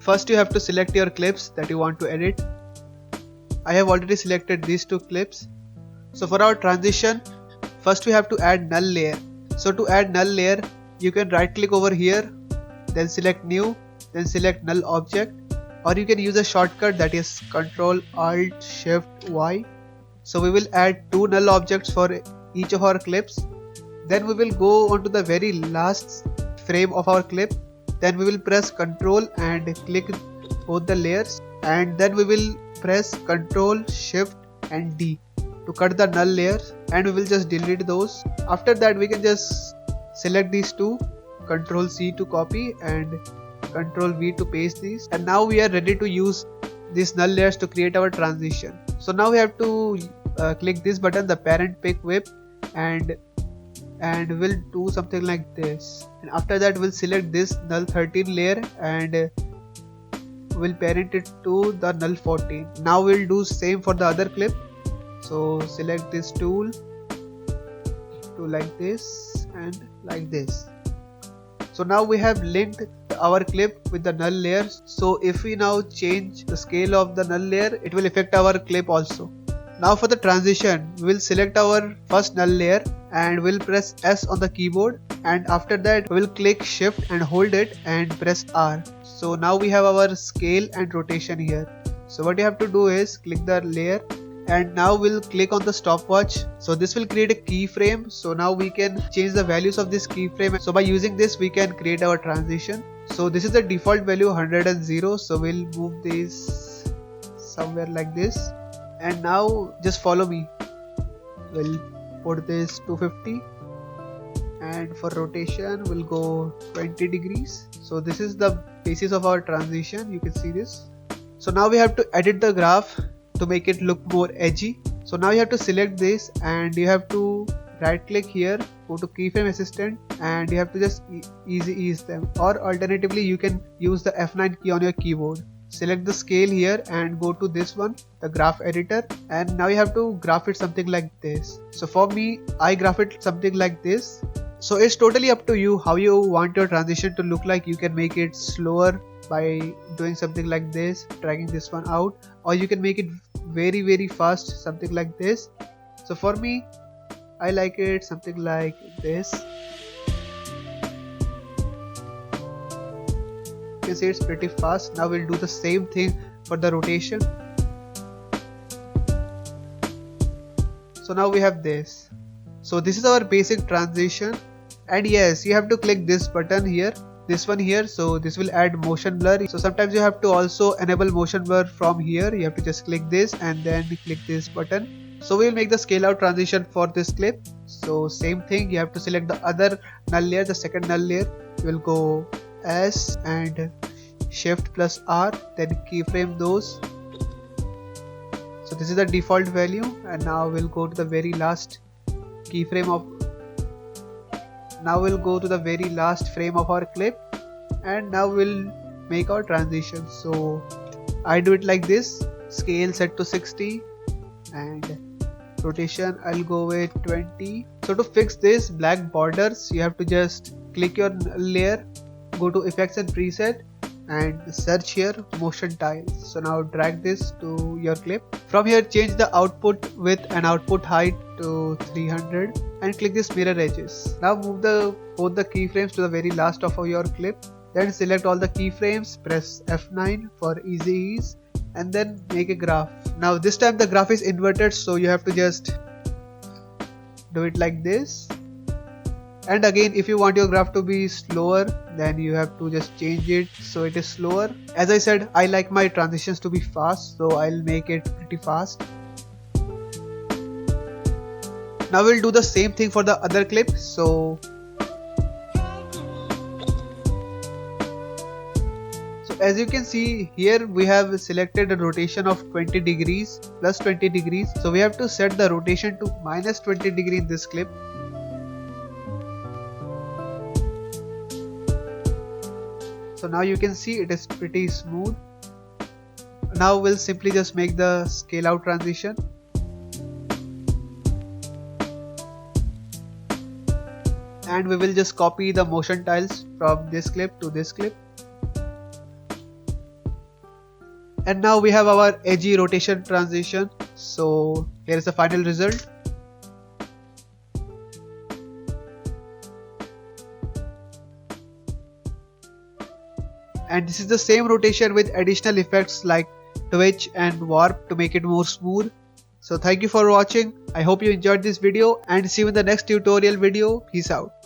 first you have to select your clips that you want to edit. I have already selected these two clips. So for our transition, first we have to add null layer. So to add null layer, you can right click over here, then select new, then select null object, or you can use a shortcut that is Ctrl Alt Shift Y. So we will add two null objects for each of our clips. Then we will go on to the very last frame of our clip. Then we will press Ctrl and click both the layers, and then we will press Ctrl Shift and D to cut the null layers, and we will just delete those. After that we can just select these two, Ctrl C to copy and Ctrl V to paste these, and now we are ready to use these null layers to create our transition. So now we have to click this button, the parent pick whip, and we'll do something like this, and after that we'll select this null 13 layer and we'll parent it to the null 14. Now we'll do same for the other clip. So select this tool to like this and like this. So now we have linked our clip with the null layers. So if we now change the scale of the null layer, it will affect our clip also. Now for the transition, we will select our first null layer and we'll press S on the keyboard, and after that we will click shift and hold it and press R. So now we have our scale and rotation here. So what you have to do is click the layer, and now we'll click on the stopwatch. So this will create a keyframe. So now we can change the values of this keyframe. So by using this we can create our transition. So this is the default value 100. So we'll move this somewhere like this, and now just follow me. We'll put this 250, and for rotation we'll go 20 degrees. So this is the basis of our transition. You can see this. So now we have to edit the graph to make it look more edgy. So now you have to select this and you have to right click here, go to keyframe assistant, and you have to just easy ease them, or alternatively you can use the F9 key on your keyboard. Select the scale here and go to this one, the graph editor, and now you have to graph it something like this. So for me, I graph it something like this. So it's totally up to you how you want your transition to look like. You can make it slower by doing something like this, dragging this one out, or you can make it very fast, something like this. So for me, I like it something like this. You can see it's pretty fast. Now we'll do the same thing for the rotation. So now we have this. So this is our basic transition, and yes, you have to click this button here, this one here. So this will add motion blur. So sometimes you have to also enable motion blur from here. You have to just click this and then click this button. So we will make the scale out transition for this clip. So same thing, you have to select the other null layer, the second null layer. You will go S and shift plus R, then keyframe those. So this is the default value, and now we'll go to the very last keyframe of frame of our clip, and now we'll make our transition. So I do it like this, scale set to 60 and rotation I'll go with 20. So to fix this black borders, you have to just click your layer, go to effects and preset, and search here motion tiles. So now drag this to your clip. From here change the output width and output height to 300 and click this mirror edges. Now move both the keyframes to the very last of your clip. Then select all the keyframes, press F9 for easy ease, and then make a graph. Now this time the graph is inverted, so you have to just do it like this. And again, if you want your graph to be slower, then you have to just change it so it is slower. As I said, I like my transitions to be fast, so I'll make it pretty fast. Now we'll do the same thing for the other clip. So as you can see here, we have selected a rotation of 20 degrees plus 20 degrees. So we have to set the rotation to minus 20 degree in this clip. So now you can see it is pretty smooth. Now we'll simply just make the scale out transition. And we will just copy the motion tiles from this clip to this clip. And now we have our edgy rotation transition. So here is the final result. And this is the same rotation with additional effects like twitch and warp to make it more smooth. So thank you for watching. I hope you enjoyed this video and see you in the next tutorial video. Peace out.